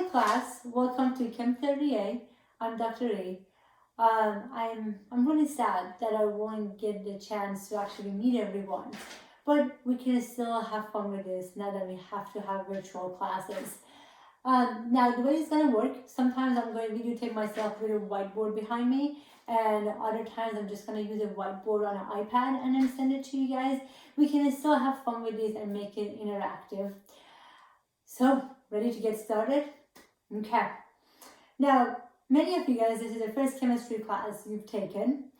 Hi class, welcome to Chem-Lec. I'm Dr.E. I'm really sad that I won't get the chance to actually meet everyone, but we can still have fun with this now that we have to have virtual classes. Now the way it's gonna work, sometimes I'm going to videotape myself with a whiteboard behind me, and other times I'm just gonna use a whiteboard on an iPad and then send it to you guys. We can still have fun with this and make it interactive. So, ready to get started? Okay. Now, many of you guys, this is the first chemistry class you've taken.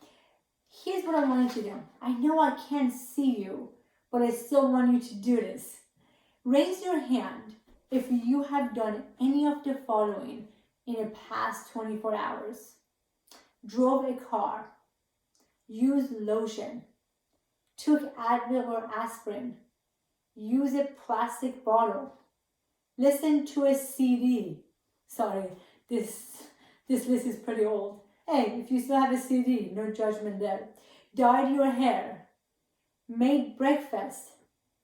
Here's what I want you to do. I know I can't see you, but I still want you to do this. Raise your hand if you have done any of the following in the past 24 hours. Drove a car, used lotion, took Advil or aspirin, used a plastic bottle, listen to a CD. Sorry, this list is pretty old. Hey, if you still have a CD, no judgment there. Dyed your hair, made breakfast,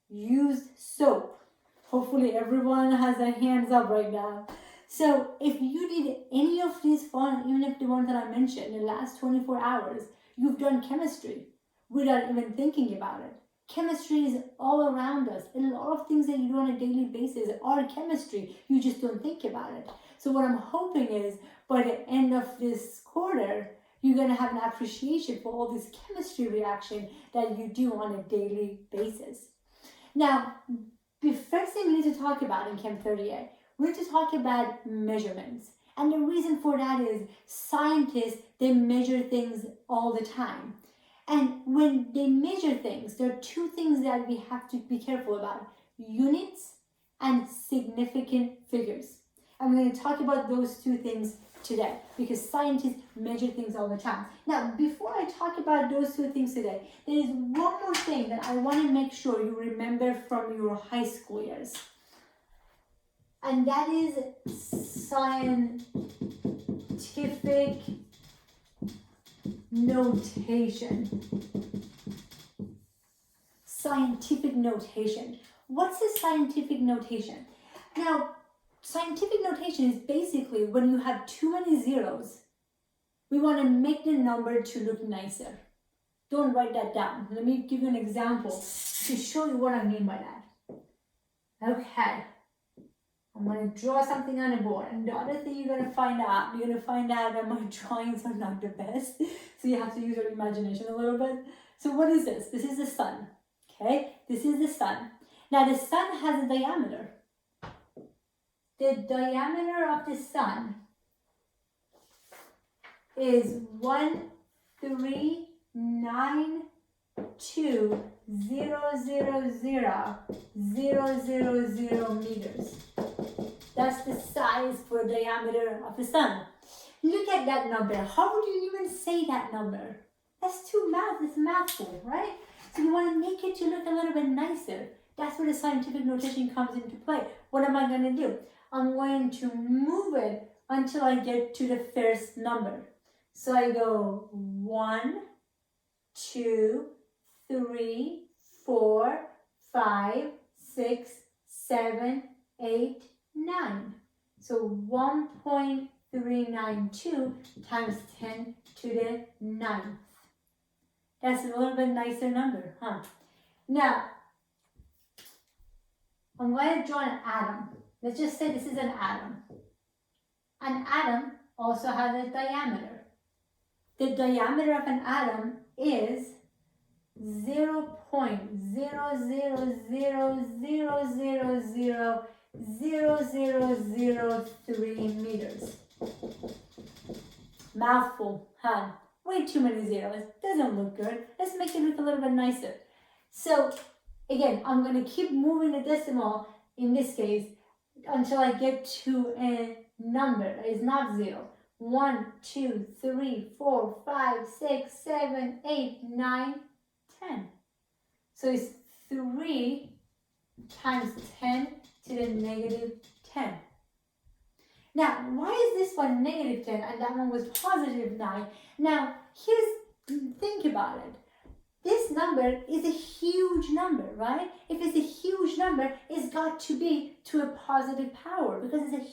used soap. Hopefully everyone has their hands up right now. So if you did any of these fun, even if the ones that I mentioned in the last 24 hours, you've done chemistry without even thinking about it. Chemistry is all around us. And a lot of things that you do on a daily basis are chemistry. You just don't think about it. So what I'm hoping is by the end of this quarter, you're going to have an appreciation for all this chemistry reaction that you do on a daily basis. Now, the first thing we need to talk about in Chem-Lec, we need to talk about measurements. And the reason for that is scientists, they measure things all the time. And when they measure things, there are two things that we have to be careful about: units and significant figures. And we're going to talk about those two things today because scientists measure things all the time. Now, before I talk about those two things today, there is one more thing that I want to make sure you remember from your high school years. And that is scientific notation. Scientific notation. What's a scientific notation? Now, scientific notation is basically when you have too many zeros, we want to make the number to look nicer. Don't write that down. Let me give you an example to show you what I mean by that. Okay. I'm going to draw something on the board. And the other thing you're going to find out that my drawings are not the best. So you have to use your imagination a little bit. So what is this? This is the sun. Okay, this is the sun. Now the sun has a diameter. The diameter of the sun is 13920000000 meters. That's the size for the diameter of the sun. Look at that number. How would you even say that number? That's too it's mouthful, right? So you want to make it to look a little bit nicer. That's where the scientific notation comes into play. What am I going to do? I'm going to move it until I get to the first number. So I go 1, 2, 3, 4, 5, 6, 7, 8, 9. So 1.392 times 10 to the 9th. That's a little bit nicer number, huh? Now, I'm going to draw an atom. Let's just say this is an atom. An atom also has a diameter. The diameter of an atom is 0.00000000003 meters. Mouthful, huh? Way too many zeros. Doesn't look good. Let's make it look a little bit nicer. So again, I'm going to keep moving the decimal in this case until I get to a number that is not 0. 1, 2, 3, 4, 5, 6, 7, 8, 9, 10. So it's 3 times 10 to the negative 10. Now, why is this one negative 10 and that one was positive 9? Now, think about it. this number is a huge number, right? If it's a huge number, it's got to be to a positive power because it's a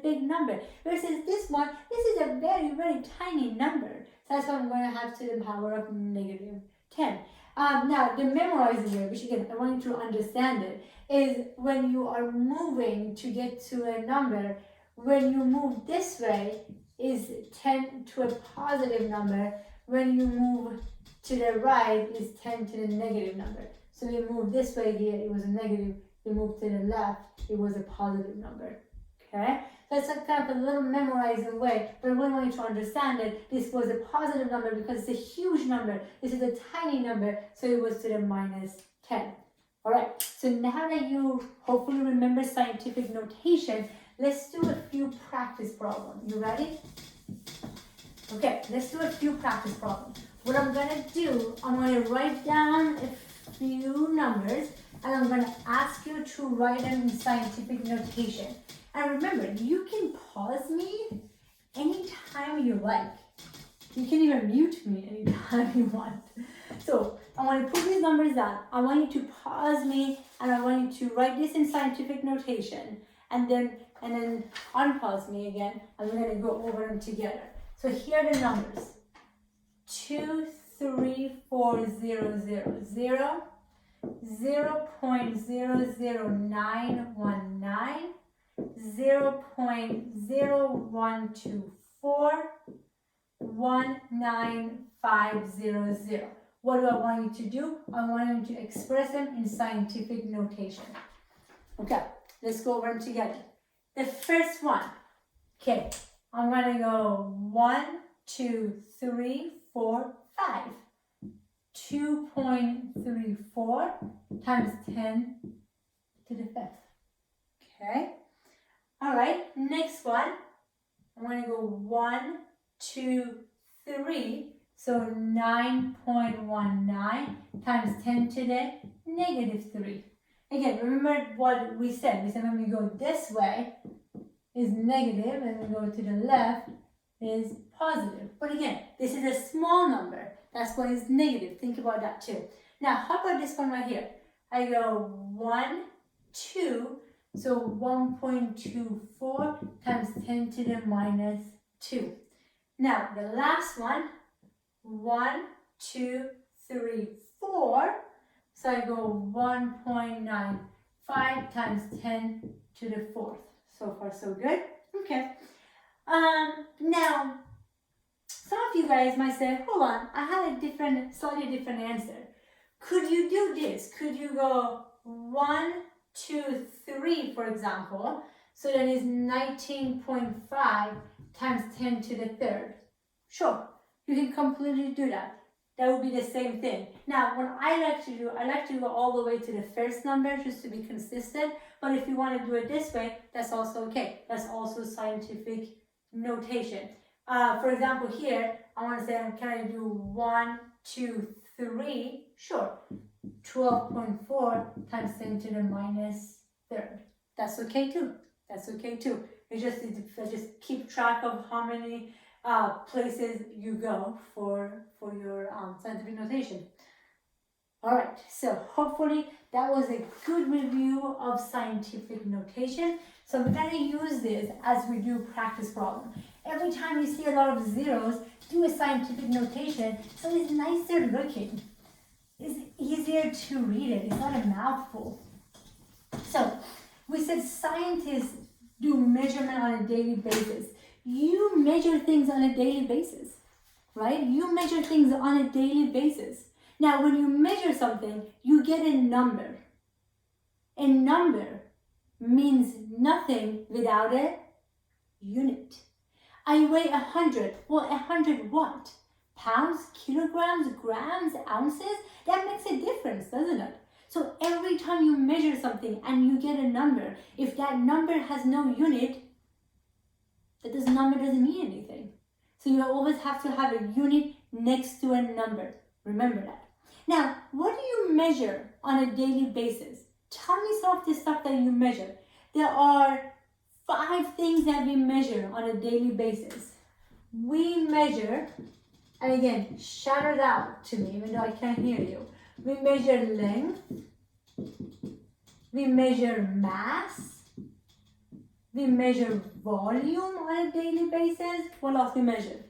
big number. Versus this one, this is a very, very tiny number. So that's why I'm going to have to the power of negative 10. Now, the memorizing way, which again, I want you to understand it, is when you are moving to get to a number, when you move this way, is 10 to a positive number. When you move to the right, is 10 to the negative number. So we move this way here, it was a negative. We move to the left, it was a positive number. Okay? So it's like kind of a little memorizing way, but I really want you to understand it. This was a positive number because it's a huge number. This is a tiny number, so it was to the minus 10. Alright, so now that you hopefully remember scientific notation, let's do a few practice problems. You ready? Okay, let's do a few practice problems. What I'm going to do, I'm going to write down a few numbers and I'm going to ask you to write them in scientific notation. And remember, you can pause me anytime you like. You can even mute me anytime you want. So I want to put these numbers down. I want you to pause me and I want you to write this in scientific notation and then unpause me again and we're going to go over them together. So here are the numbers. 2, 3, 4, 0, 0, 0, 0.00919, 0.0124, 19500. What do I want you to do? I want you to express them in scientific notation. Okay, let's go over them together. The first one, okay, I'm gonna go 1, 2, 3, 4, 5. 2.34 times 10 to the 5th. Okay. All right. Next one. I'm going to go 1, 2, 3. So 9.19 times 10 to the negative 3. Again, remember what we said. We said when we go this way is negative and we go to the left is positive. But again, this is a small number. That's why it's negative. Think about that too. Now, how about this one right here? I go 1, 2, so 1.24 times 10 to the minus 2. Now, the last one, 1, 2, 3, 4. So I go 1.95 times 10 to the 4th. So far, so good. Okay. Now, some of you guys might say, hold on, I had a slightly different answer. Could you do this? Could you go 1, 2, 3, for example? So that is 19.5 times 10 to the 3rd. Sure, you can completely do that. That would be the same thing. Now, what I like to go all the way to the first number just to be consistent. But if you want to do it this way, that's also okay. That's also scientific notation. For example, here, I want to say, can I do 1, 2, 3? Sure. 12.4 times 10 to the minus 3rd. That's okay too. That's okay too. You just keep track of how many places you go for your scientific notation. All right, so hopefully that was a good review of scientific notation. So we're going to use this as we do practice problem. Every time you see a lot of zeros, do a scientific notation so it's nicer looking. It's easier to read it. It's not a mouthful. So we said scientists do measurement on a daily basis. You measure things on a daily basis, right? You measure things on a daily basis. Now, when you measure something, you get a number. A number means nothing without a unit. I weigh 100. Well, 100 what? Pounds, kilograms, grams, ounces? That makes a difference, doesn't it? So every time you measure something and you get a number, if that number has no unit, this number doesn't mean anything. So you always have to have a unit next to a number. Remember that. Now, what do you measure on a daily basis? Tell me some of the stuff that you measure. There are 5 things that we measure on a daily basis. We measure And again, shout it out to me even though I can't hear you. We measure length, we measure mass, we measure volume on a daily basis. What else we measure?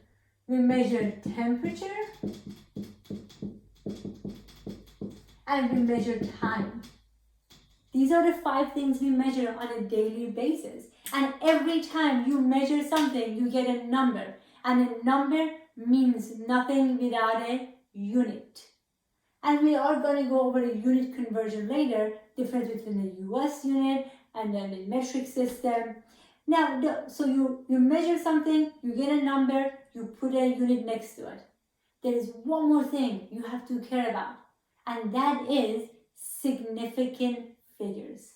We measure temperature, and we measure time. These are the 5 things we measure on a daily basis. And every time you measure something, you get a number. And a number means nothing without a unit. And we are going to go over a unit conversion later, difference between the US unit and then the metric system. Now, so you measure something, you get a number, you put a unit next to it. There is one more thing you have to care about, and that is significant figures.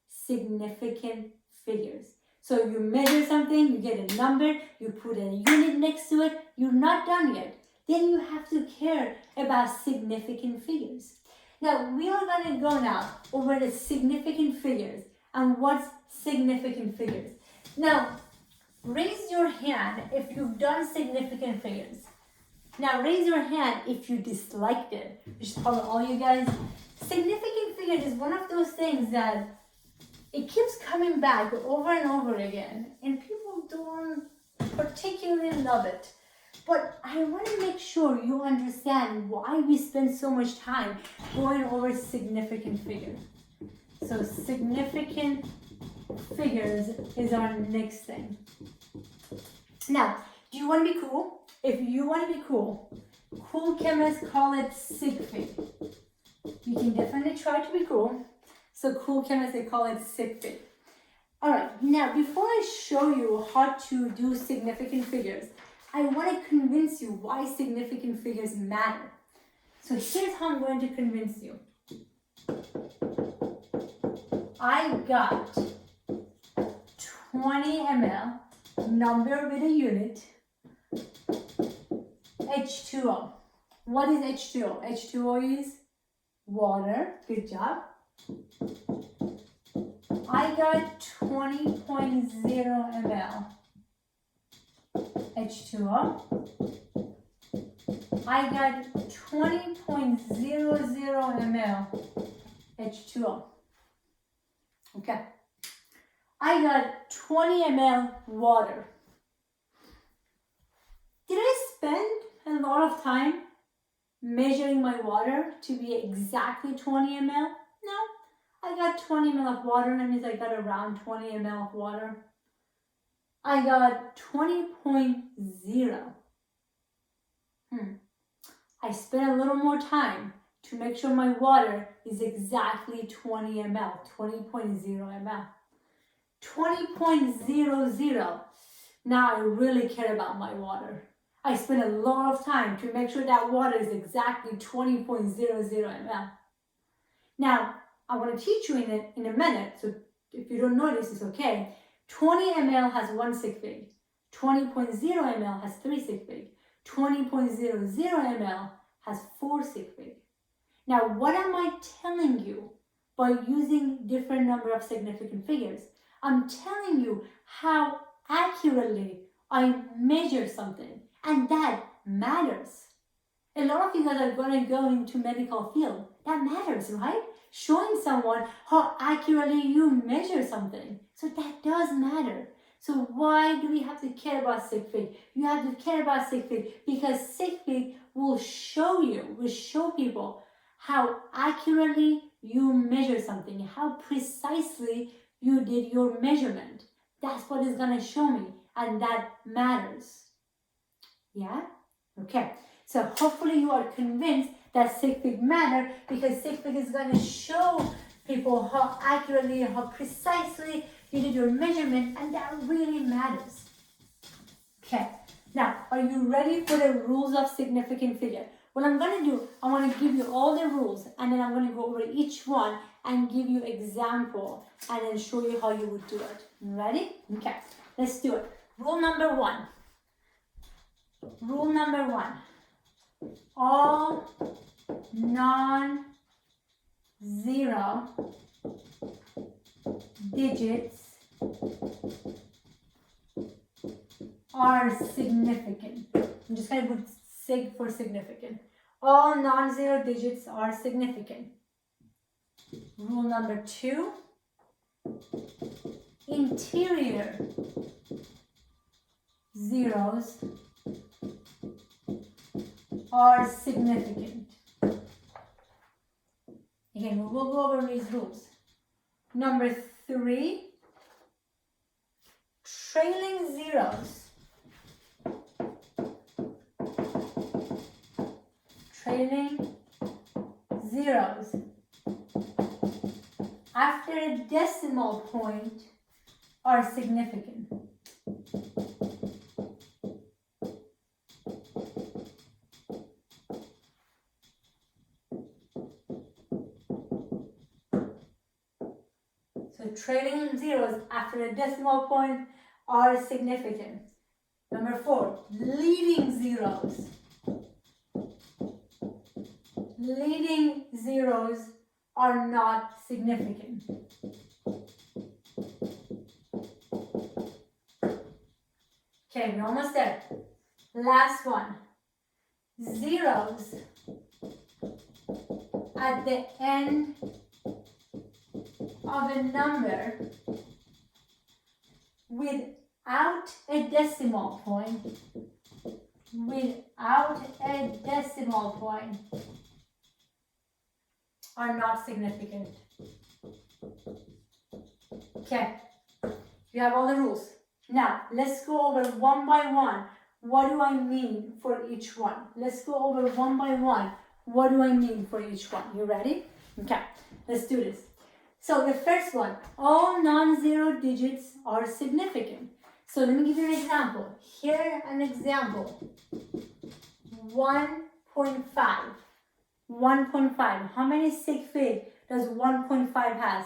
Significant figures. So you measure something, you get a number, you put a unit next to it, you're not done yet. Then you have to care about significant figures. Now, we are going to go now over the significant figures and what's significant figures. Now, raise your hand if you've done significant figures. Now, raise your hand if you disliked it, which is probably all you guys. Significant figures is one of those things that it keeps coming back over and over again, and people don't particularly love it. But I want to make sure you understand why we spend so much time going over significant figures. So significant figures is our next thing. Now, do you want to be cool? If you want to be cool, cool chemists call it sig fig. You can definitely try to be cool. So cool chemists, they call it sig fig. All right, now before I show you how to do significant figures, I want to convince you why significant figures matter. So here's how I'm going to convince you. I got 20 ml, number with a unit, H2O. What is H2O? H2O is water. Good job. I got 20.0 ml H2O. I got 20.00 ml H2O. Okay. I got 20 ml water. Did I spend a lot of time measuring my water to be exactly 20 ml? No. I got 20 ml of water, that means I got around 20 ml of water. I got 20.0. I spent a little more time to make sure my water is exactly 20 ml, 20.0 ml. 20.00. Now I really care about my water. I spent a lot of time to make sure that water is exactly 20.00 ml. Now, I want to teach you in a minute, so if you don't know this, it's okay. 20 ml has 1 sig fig. 20.0 ml has 3 sig fig. 20.00 ml has 4 sig fig. Now, what am I telling you by using different number of significant figures? I'm telling you how accurately I measure something, and that matters. A lot of you guys are going to go into medical field. That matters, right? Showing someone how accurately you measure something. So that does matter. So why do we have to care about sig fig? You have to care about sig fig because sig fig will show people how accurately you measure something, how precisely you did your measurement. That's what it's going to show me, and that matters. Yeah? Okay. So hopefully you are convinced that sig fig matter, because sig fig is going to show people how accurately, how precisely you did your measurement, and that really matters. Okay. Now, are you ready for the rules of significant figure? What I'm going to do, I want to give you all the rules, and then I'm going to go over each one and give you example, and then show you how you would do it. Ready? Okay. Let's do it. Rule number 1. Rule number 1. All non-zero digits are significant. I'm just going to put sig for significant. All non-zero digits are significant. Rule number 2, interior zeros are significant. Again, we will go over these rules. Number 3, trailing zeros. Trailing zeros after a decimal point are significant. So trailing zeros after a decimal point are significant. Number 4, leading zeros. Leading zeros are not significant. Okay, we're almost there. Last one. Zeros at the end of a number without a decimal point. Without a decimal point are not significant. Okay, you have all the rules. Now, let's go over one by one. What do I mean for each one? Let's go over one by one. What do I mean for each one? You ready? Okay, let's do this. So the first one, all non-zero digits are significant. So let me give you an example. Here, an example. 1.5. 1.5. How many sig fig does 1.5 has?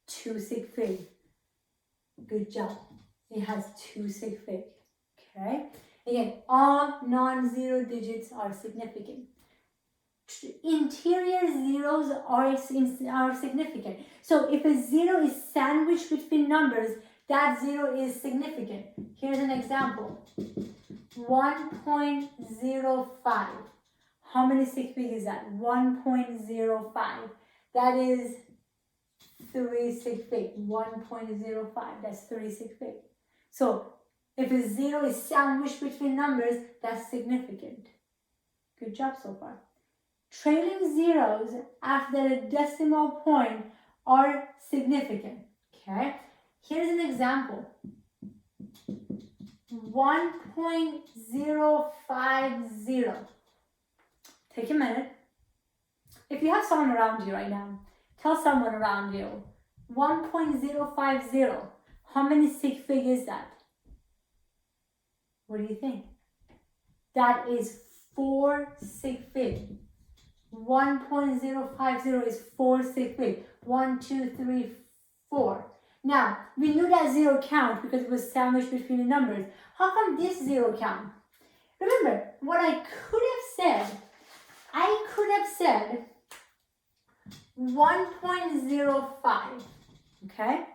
2 sig fig. Good job. It has 2 sig fig. Okay. Again, all non-zero digits are significant. Interior zeros are significant. So if a zero is sandwiched between numbers, that zero is significant. Here's an example. 1.05. How many sig fig is that? 1.05. That is 3 sig fig. 1.05. That's 3 sig fig. So if a zero is sandwiched between numbers, that's significant. Good job so far. Trailing zeros after a decimal point are significant. Okay. Here's an example. 1.050. Take a minute. If you have someone around you right now, tell someone around you. 1.050. How many sig fig is that? What do you think? That is 4 sig fig. 1.050 is 4 sig fig. 1, 2, 3, 4. Now, we knew that zero count because it was sandwiched between the numbers. How come this zero count? Remember, what I could have said, 1.05, okay?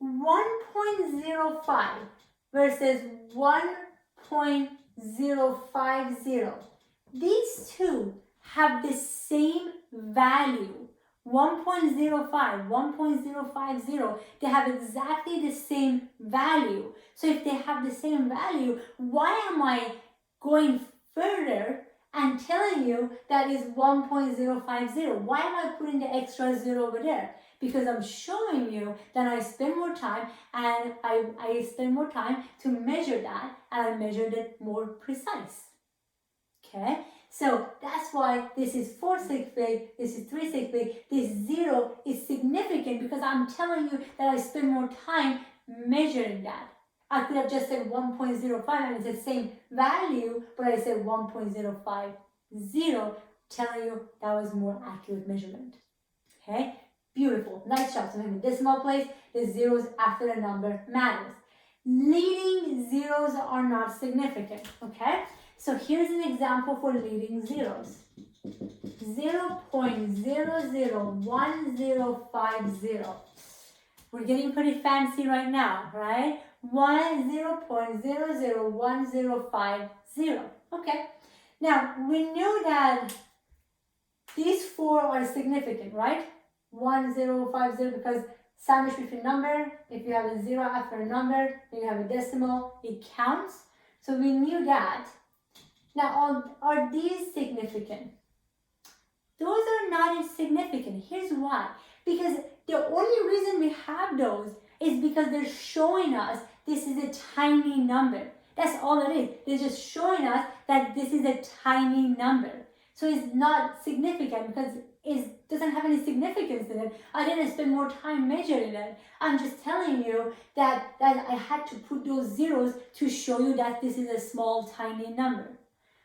1.05 versus 1.050. These two have the same value. 1.05, 1.050, they have exactly the same value. So if they have the same value, why am I going further and telling you that is 1.050? Why am I putting the extra zero over there? Because I'm showing you that I spend more time and I spend more time to measure that, and I measured it more precise. Okay? So that's why this is 4 sig fig, this is 3 sig fig, this 0 is significant because I'm telling you that I spend more time measuring that. I could have just said 1.05 and it's the same value, but I said 1.050, telling you that was more accurate measurement. Okay? Beautiful. Nice job. So in the decimal place, the zeros after the number matters. Leading zeros are not significant. Okay? So here's an example for leading zeros. 0.001050. We're getting pretty fancy right now, right? 0.001050. Okay. Now, we knew that these four are significant, right? 1, 0, 5, 0, because sandwich between number, if you have a 0 after a number, then you have a decimal, it counts. So we knew that. Now, are these significant? Those are not insignificant. Here's why. Because the only reason we have those is because they're showing us this is a tiny number. That's all it is. They're just showing us that this is a tiny number. So it's not significant because it doesn't have any significance in it. I didn't spend more time measuring it. I'm just telling you that I had to put those zeros to show you that this is a small, tiny number.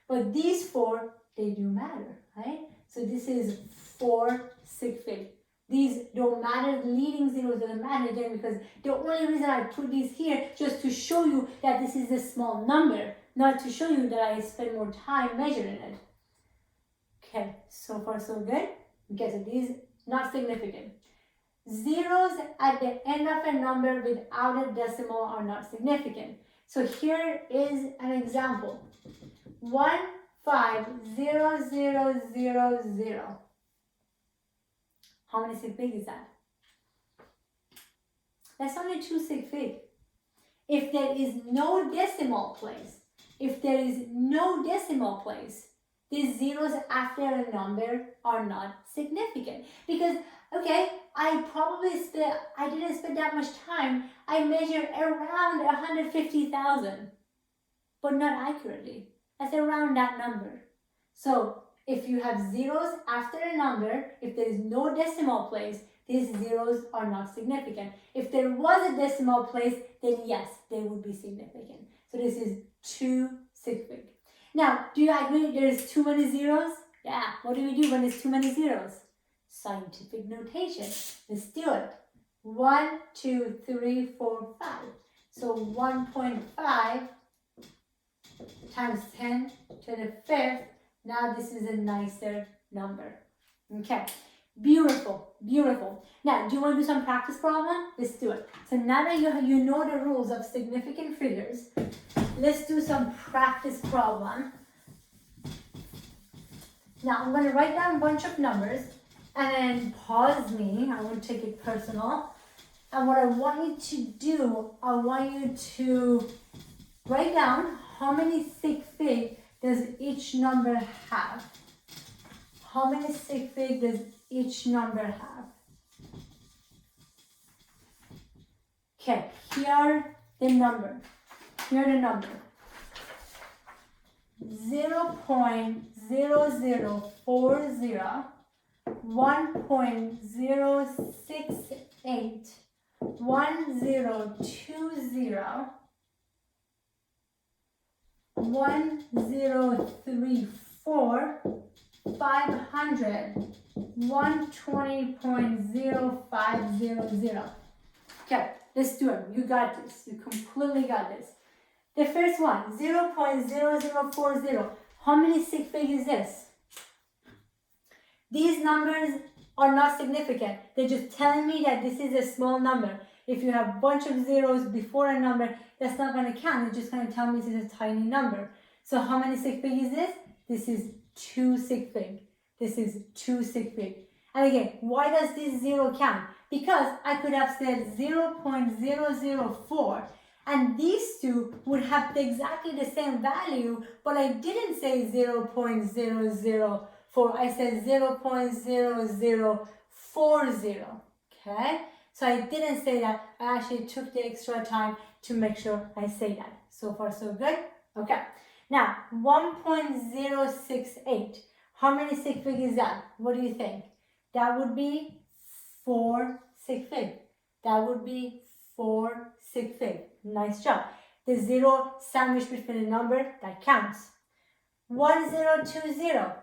But these four, they do matter, right? So this is 4 sig fig. These don't matter, leading zeros doesn't matter again, because the only reason I put these here just to show you that this is a small number, not to show you that I spend more time measuring it. Okay, so far so good. Okay, so these not significant. Zeros at the end of a number without a decimal are not significant. So here is an example. 1, 5, 0, 0, 0, 0. How many sig fig is that? That's only 2 sig fig. If there is no decimal place, these zeros after a number are not significant. Because, okay, I didn't spend that much time. I measured around 150,000, but not accurately. That's around that number. So if you have zeros after a number, if there is no decimal place, these zeros are not significant. If there was a decimal place, then yes, they would be significant. So this is 2 sig fig. Now, do you agree there is too many zeros? Yeah, what do we do when there's too many zeros? Scientific notation. Let's do it. 1, 2, 3, 4, 5. So 1.5 times 10 to the 5th. Now this is a nicer number. Okay, beautiful, beautiful. Now, do you want to do some practice problem? Let's do it. So now that you know the rules of significant figures, let's do some practice problem. Now, I'm going to write down a bunch of numbers and then pause me. I won't take it personal. And what I want you to do, I want you to write down how many sig fig does each number have. How many sig fig does each number have? Okay, here the number. 0.0040, 1.068, 1020, 1034, 500, 120.0500. Okay, let's do it. You got this. You completely got this. The first one, 0.0040. How many sig fig is this? These numbers are not significant. They're just telling me that this is a small number. If you have a bunch of zeros before a number, that's not going to count. It's just going to tell me this is a tiny number. So how many sig fig is this? This is 2 sig fig. This is 2 sig fig. And again, why does this 0 count? Because I could have said 0.004 and these two would have exactly the same value, but I didn't say 0.004. I said 0.0040. Okay? So I didn't say that. I actually took the extra time to make sure I say that. So far, so good? Okay. Now, 1.068. How many sig fig is that? What do you think? That would be 4 sig fig. That would be 4 sig fig. Nice job. The 0 sandwiched between a number, that counts. 1020.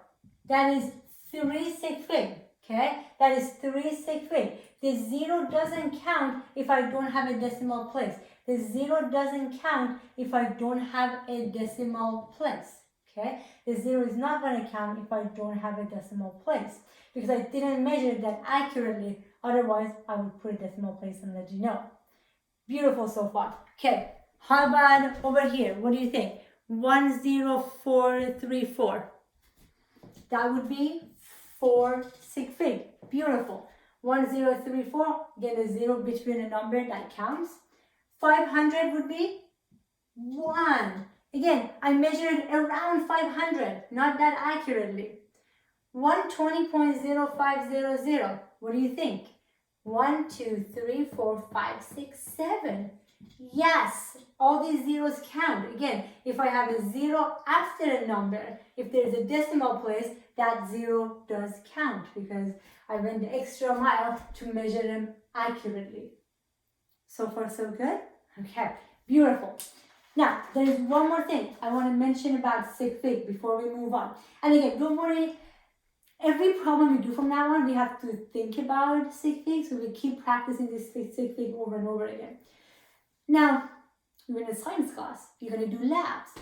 That is 3 sig fig. Okay? That is 3 sig fig. The 0 doesn't count if I don't have a decimal place. The 0 doesn't count if I don't have a decimal place. Okay? The 0 is not going to count if I don't have a decimal place, because I didn't measure that accurately. Otherwise, I would put a decimal place and let you know. Beautiful so far. Okay, how about over here? What do you think? 10434. That would be 4 sig fig. Beautiful. 1034, get a 0 between a number that counts. 500 would be 1. Again, I measured around 500, not that accurately. 120.0500. What do you think? 1, 2, 3, 4, 5, 6, 7. Yes, all these zeros count. Again, if I have a 0 after a number, if there's a decimal place, that 0 does count because I went the extra mile to measure them accurately. So far, so good? Okay, beautiful. Now, there's one more thing I want to mention about sig fig before we move on. And again, don't worry. Every problem we do from now on, we have to think about sig fig, so we keep practicing this sig fig over and over again. Now, you're in a science class, you're going to do labs.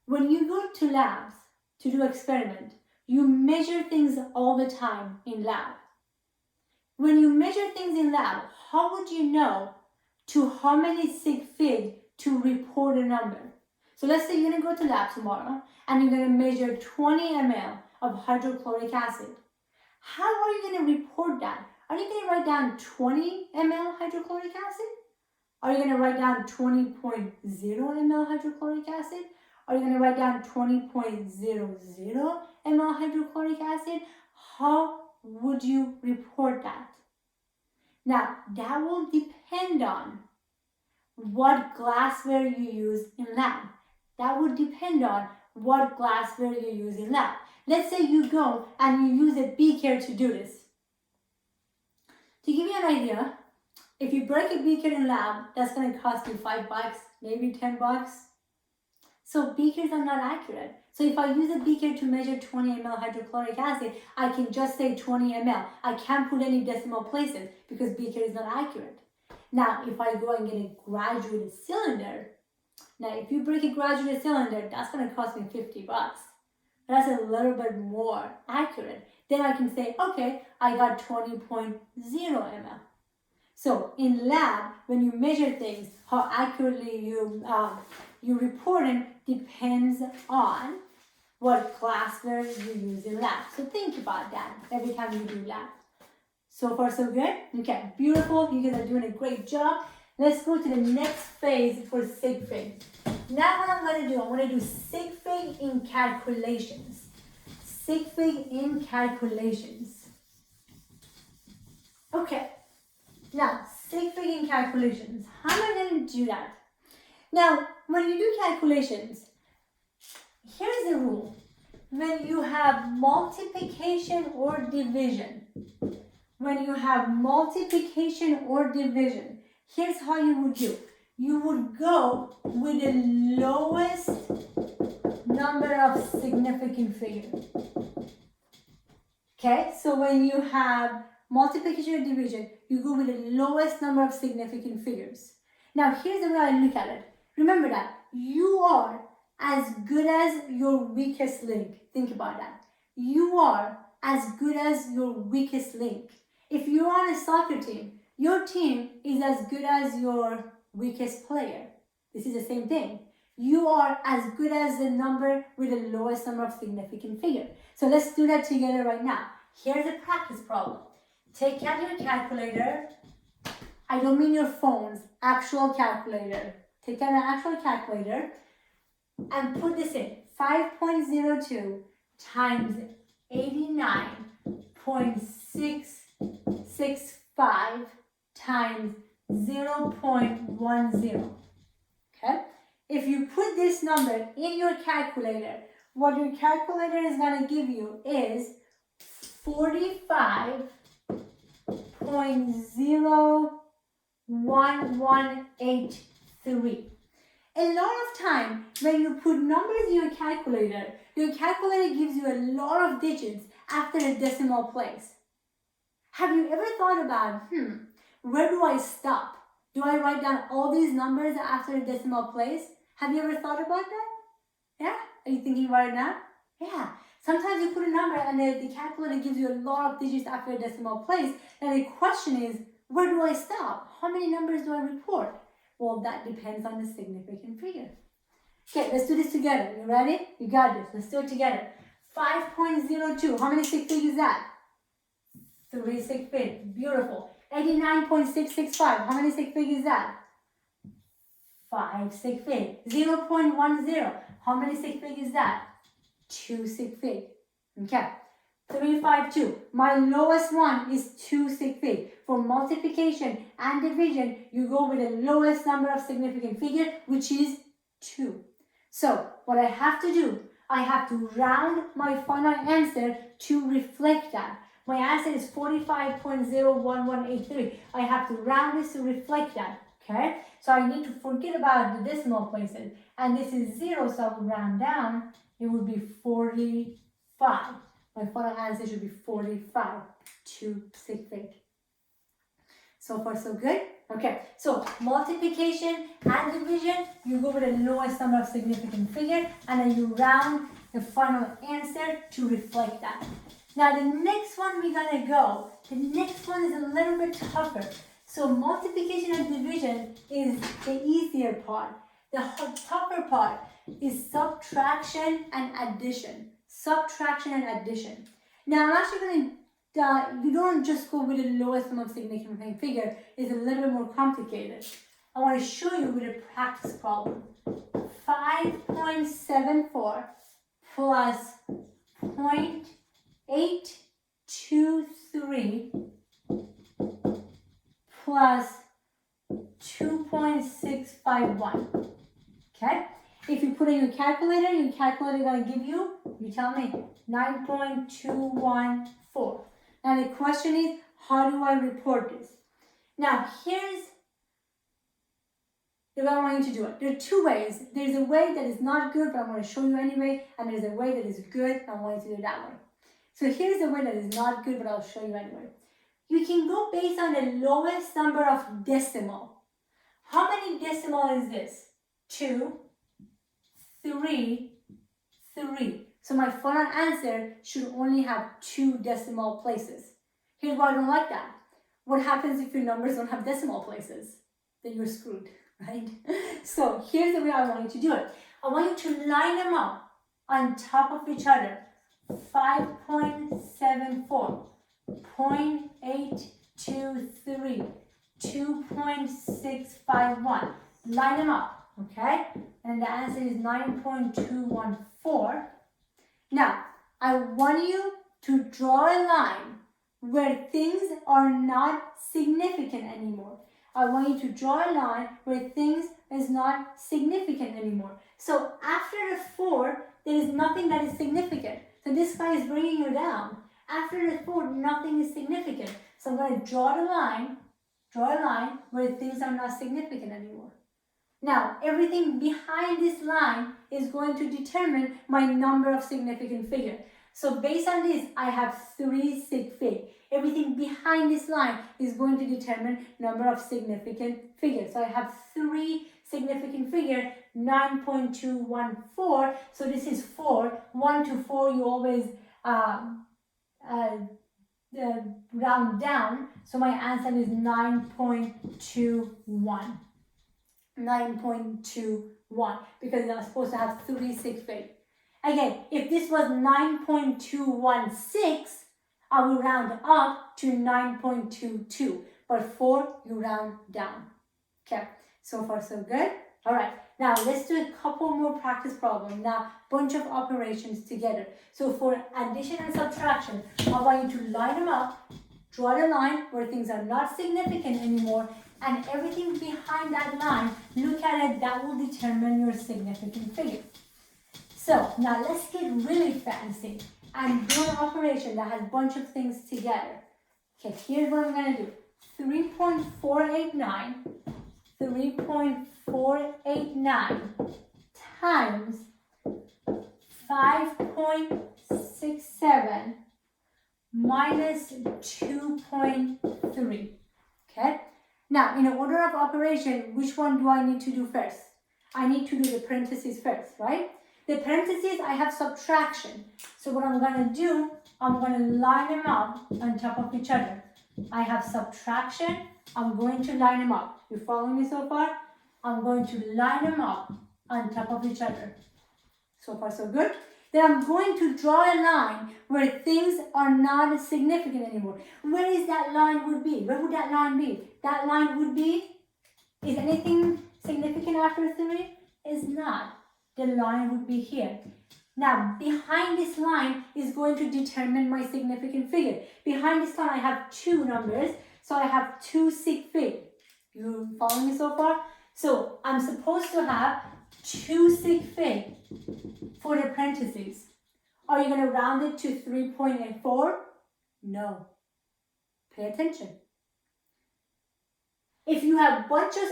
When you go to labs to do experiment, you measure things all the time in lab. When you measure things in lab, how would you know to how many sig fig to report a number? So let's say you're going to go to lab tomorrow and you're going to measure 20 ml of hydrochloric acid. How are you going to report that? Are you going to write down 20 ml hydrochloric acid? Are you going to write down 20.0 ml hydrochloric acid? Are you going to write down 20.00 ml hydrochloric acid? How would you report that? Now, that will depend on what glassware you use in lab. That would depend on what glassware you use in lab. Let's say you go and you use a beaker to do this. To give you an idea, if you break a beaker in lab, that's going to cost you $5, maybe $10. So beakers are not accurate. So if I use a beaker to measure 20 ml hydrochloric acid, I can just say 20 ml. I can't put any decimal places because beaker is not accurate. Now, if I go and get a graduated cylinder, now if you break a graduated cylinder, that's going to cost me $50. That's a little bit more accurate. Then I can say, okay, I got 20.0 ml. So in lab, when you measure things, how accurately you report it depends on what glassware you use in lab. So think about that every time you do lab. So far, so good? Okay, beautiful. You guys are doing a great job. Let's go to the next phase for sig fig. Now what I'm going to do, I'm going to do sig fig in calculations. Sig fig in calculations. Okay. Now, sig fig in calculations. How am I going to do that? Now, when you do calculations, here's the rule. When you have multiplication or division, here's how you would do. You would go with the lowest number of significant figures. Okay, so when you have multiplication or division, you go with the lowest number of significant figures. Now, here's the way I look at it. Remember that you are as good as your weakest link. Think about that. You are as good as your weakest link. If you're on a soccer team, your team is as good as your weakest player. This is the same thing. You are as good as the number with the lowest number of significant figure. So let's do that together right now. Here's a practice problem. Take out your calculator. I don't mean your phone's actual calculator. Take out an actual calculator and put this in. 5.02 times 89.665 times 0.10. Okay? If you put this number in your calculator, what your calculator is going to give you is 45.01183. A lot of time when you put numbers in your calculator gives you a lot of digits after a decimal place. Have you ever thought about, where do I stop? Do I write down all these numbers after a decimal place? Have you ever thought about that? Yeah? Are you thinking about it now? Yeah. Sometimes you put a number and the calculator gives you a lot of digits after a decimal place. And the question is, where do I stop? How many numbers do I report? Well, that depends on the significant figure. Okay, let's do this together. You ready? You got this. Let's do it together. 5.02. How many sig fig is that? 3 sig fig. Beautiful. 89.665. How many sig fig is that? 5 sig fig. 0.10. How many sig fig is that? 2 sig fig. Okay. 352. My lowest one is 2 sig fig. For multiplication and division, you go with the lowest number of significant figure, which is 2. So, what I have to do, I have to round my final answer to reflect that. My answer is 45.01183. I have to round this to reflect that. Okay? So I need to forget about the decimal places. And this is 0, so I will round down. It would be 45. My final answer should be 45. 2 sig fig. So far, so good? Okay, so multiplication and division, you go with the lowest number of significant figure, and then you round the final answer to reflect that. Now, the next one we're gonna go, the next one is a little bit tougher. So multiplication and division is the easier part. The tougher part is subtraction and addition. Subtraction and addition. Now, I'm actually going to, you don't just go with the lowest number of significant figure. It's a little bit more complicated. I want to show you with a practice problem. 5.74 plus 0.823 plus 2.651. Okay? If you put in your calculator is going to give you tell me, 9.214. Now the question is, how do I report this? Now here's the way I want you to do it. There are two ways. There's a way that is not good, but I'm going to show you anyway, and there's a way that is good, and I want you to do it that way. So here's the way that is not good, but I'll show you anyway. You can go based on the lowest number of decimal. How many decimal is this? 2, 3, 3. So my final answer should only have 2 decimal places. Here's why I don't like that. What happens if your numbers don't have decimal places? Then you're screwed, right? So here's the way I want you to do it. I want you to line them up on top of each other. 5.74, 0.823, 2.651. Line them up, okay? And the answer is 9.214. Now, I want you to draw a line where things are not significant anymore. I want you to draw a line where things is not significant anymore. So after the 4, there is nothing that is significant. So this guy is bringing you down. After the 4, nothing is significant. So I'm going to draw a line where things are not significant anymore. Now, everything behind this line is going to determine my number of significant figures. So based on this, I have 3 sig fig. Everything behind this line is going to determine number of significant figures. So I have 3 significant figures, 9.214. So this is 4. 1 to 4, you always round down. So my answer is 9.21. 9.21 because I'm supposed to have 3 sig fig. Again, if this was 9.216, I will round up to 9.22. But 4, you round down. Okay, so far so good. All right, now let's do a couple more practice problems. Now, bunch of operations together. So for addition and subtraction, I want you to line them up, draw the line where things are not significant anymore, and everything behind that line, look at it, that will determine your significant figure. So now let's get really fancy and do an operation that has a bunch of things together. Okay, here's what I'm going to do. 3.489 times 5.67 minus 2.3. Okay? Now, in order of operation, which one do I need to do first? I need to do the parentheses first, right? The parentheses, I have subtraction. So what I'm going to do, I'm going to line them up on top of each other. I have subtraction. I'm going to line them up. You following me so far? I'm going to line them up on top of each other. So far so good. Then I'm going to draw a line where things are not significant anymore. Where is that line would be? Where would that line be? That line would be, is anything significant after 3? Is not. The line would be here. Now, behind this line is going to determine my significant figure. Behind this line, I have 2 numbers. So I have 2 sig fig. You follow me so far? So I'm supposed to have 2 sig fig for the parentheses. Are you going to round it to 3.84? No. Pay attention. If you have bunch of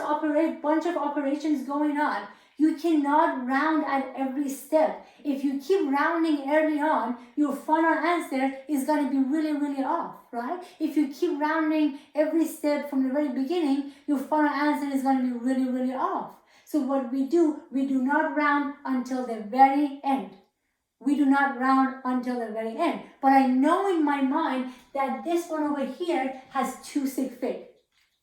operations going on, you cannot round at every step. If you keep rounding early on, your final answer is going to be really, really off, right? If you keep rounding every step from the very beginning, your final answer is going to be really, really off. So what we do not round until the very end. We do not round until the very end. But I know in my mind that this one over here has 2 sig fig.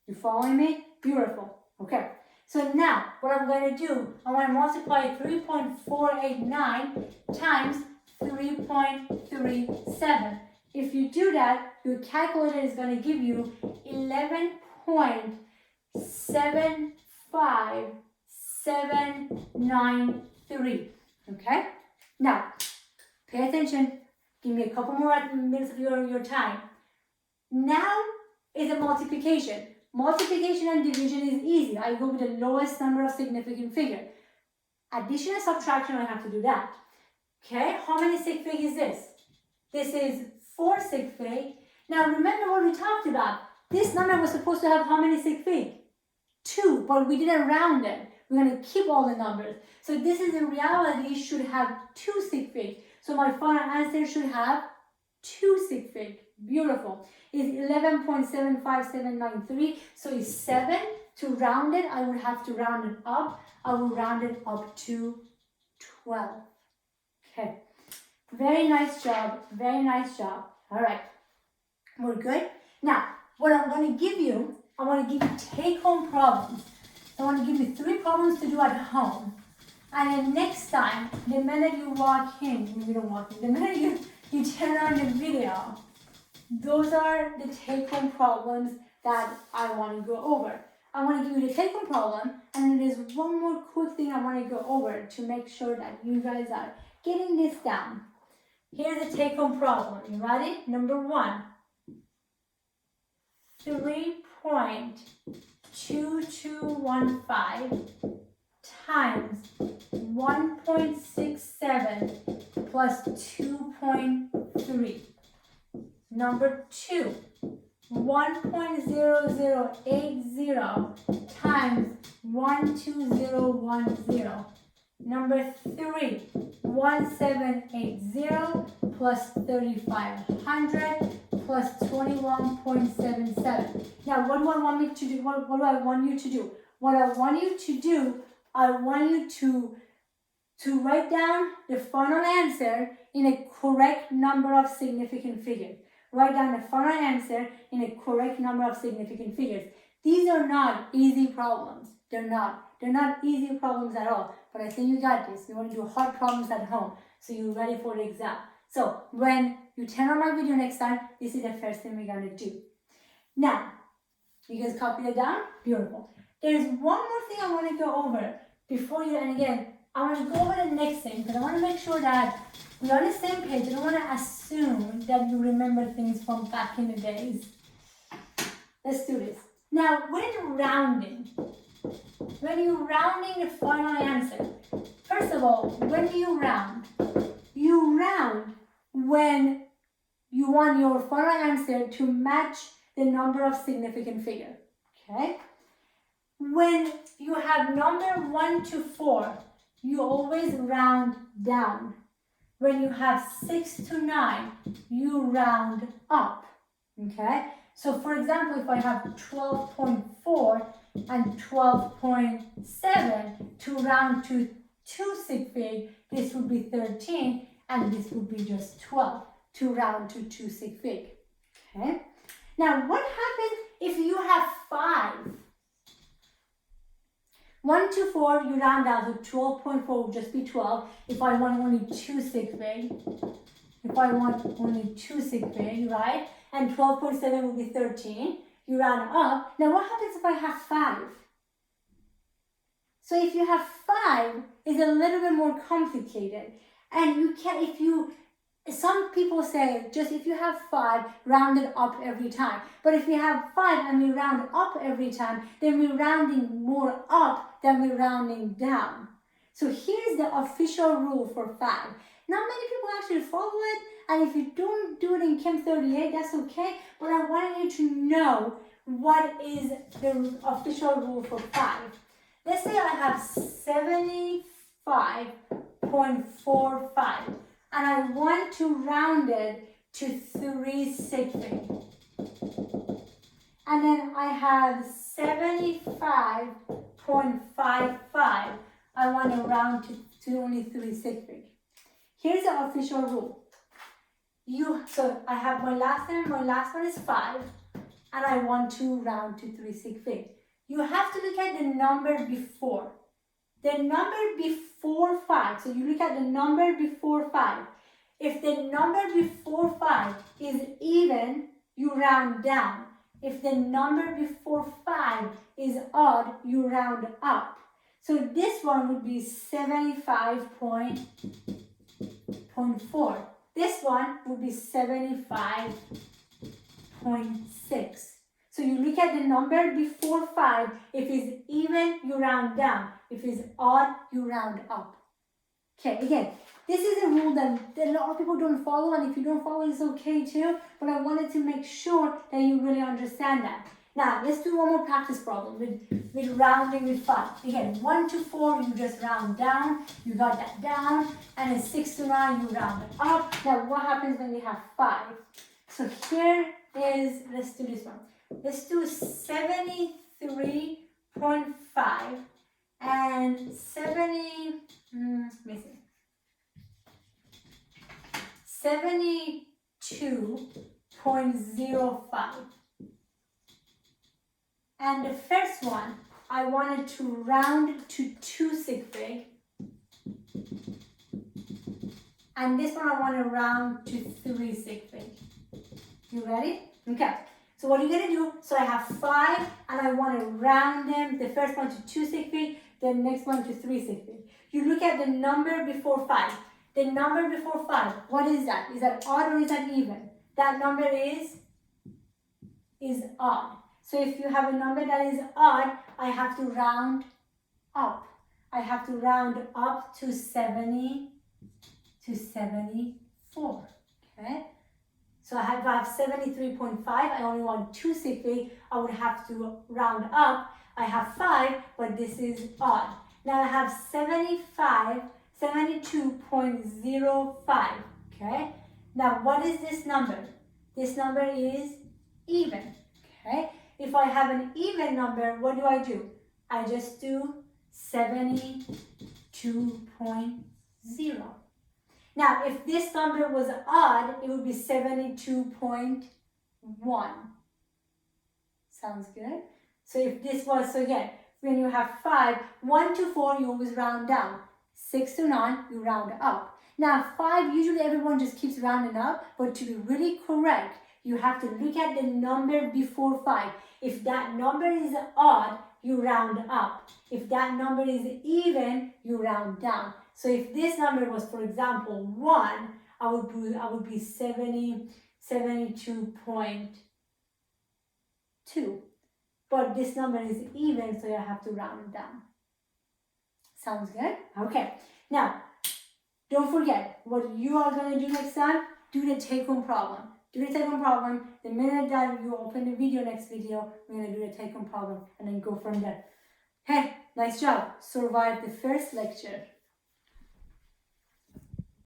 You following me? Beautiful. Okay. So now, what I'm going to do, I want to multiply 3.489 times 3.37. If you do that, your calculator is going to give you 11.75793. Okay? Now, pay attention. Give me a couple more minutes of your time. Now is a multiplication. Multiplication and division is easy. I go with the lowest number of significant figure. Addition and subtraction, I have to do that. Okay, how many sig fig is this? This is 4 sig fig. Now remember what we talked about. This number was supposed to have how many sig fig? 2, but we didn't round it. We're going to keep all the numbers. So this is in reality should have 2 sig fig. So my final answer should have 2 sig fig. Beautiful. Is 11.75793. So it's 7. To round it, I would have to round it up. I will round it up to 12. Okay. Very nice job. Very nice job. All right. We're good. Now, what I'm going to give you, I want to give you take-home problems. I want to give you 3 problems to do at home. And then next time, the minute you walk in, the minute you turn on the video, those are the take-home problems that I want to go over. I want to give you the take-home problem, and then there's one more quick thing I want to go over to make sure that you guys are getting this down. Here's the take-home problem. You ready? Number 1. 3.2215 times 1.67 plus 2.3. Number 2, 1.0080 times 12010. Number 3, 1780 plus 3500 plus 21.77. Now, what do I want me to do? What do I want you to do? What I want you to do, I want you to write down the final answer in a correct number of significant figures. Write down the final answer in a correct number of significant figures. These are not easy problems. They're not. They're not easy problems at all. But I think you got this. You want to do hard problems at home, so you're ready for the exam. So when you turn on my video next time, this is the first thing we're going to do. Now, you guys copy it down? Beautiful. There's one more thing I want to go over before you, and again, I want to go over the next thing because I want to make sure that we're on the same page. I don't want to assume that you remember things from back in the days. Let's do this. Now, when you're rounding the final answer, first of all, when do you round? You round when you want your final answer to match the number of significant figure. Okay? When you have number 1 to 4, you always round down. When you have 6 to 9, you round up. Okay? So for example, if I have 12.4 and 12.7 to round to 2 sig fig, this would be 13, and this would be just 12 to round to 2 sig fig. Okay? Now, what happens if you have 5? 1 to 4, you round down, so 12.4 will just be 12. If I want only 2 sig figs, right? And 12.7 will be 13. You round up. Now what happens if I have 5? So if you have 5, it's a little bit more complicated. And you can, some people say just if you have 5, round it up every time. But if we have 5 and we round up every time, then we're rounding more up than we're rounding down. So here's the official rule for 5. Not many people actually follow it, and if you don't do it in Chem 38, that's okay. But I want you to know what is the official rule for 5. Let's say I have 75.45. and I want to round it to 3 sig figs. And then I have 75.55. I want to round to only 3 sig figs. Here's the official rule. So I have my last one is 5, and I want to round to 3 sig figs. You have to look at the number before. The number before 5, so you look at the number before 5. If the number before 5 is even, you round down. If the number before 5 is odd, you round up. So this one would be 75.4. This one would be 75.6. So you look at the number before 5. If it's even, you round down. If it's odd, you round up. Okay, again, this is a rule that a lot of people don't follow, and if you don't follow, it's okay too. But I wanted to make sure that you really understand that. Now, let's do one more practice problem with rounding with 5. Again, 1 to 4, you just round down. You got that down. And then 6 to 9, you round it up. Now, what happens when we have 5? So here is, let's do this one. Let's do 73.5 and 72.05. And the first one, I wanted to round to 2 sig figs. And this one I want to round to 3 sig figs. You ready? Okay. So what are you going to do? So I have 5 and I want to round them. The first one to 2 sig figs, the next one to 3 sig figs. You look at the number before 5. The number before 5, what is that? Is that odd or is that even? That number is odd. So if you have a number that is odd, I have to round up. I have to round up to 70 to 74. Okay? So I have 73.5, I only want 2 sig figs, I would have to round up. I have 5, but this is odd. Now I have 72.05, okay? Now what is this number? This number is even, okay? If I have an even number, what do? I just do 72.0. Now, if this number was odd, it would be 72.1. Sounds good? So if this was, so again, when you have 5, 1 to 4, you always round down. 6 to 9, you round up. Now, 5, usually everyone just keeps rounding up, but to be really correct, you have to look at the number before 5. If that number is odd, you round up. If that number is even, you round down. So if this number was, for example, 1, I would be 72.2. But this number is even, so I have to round it down. Sounds good? Okay. Now, don't forget, what you are going to do next time, do the take-home problem. Do the take-home problem. The minute that you open the video, next video, we're going to do the take-home problem and then go from there. Hey, nice job. Survived the first lecture.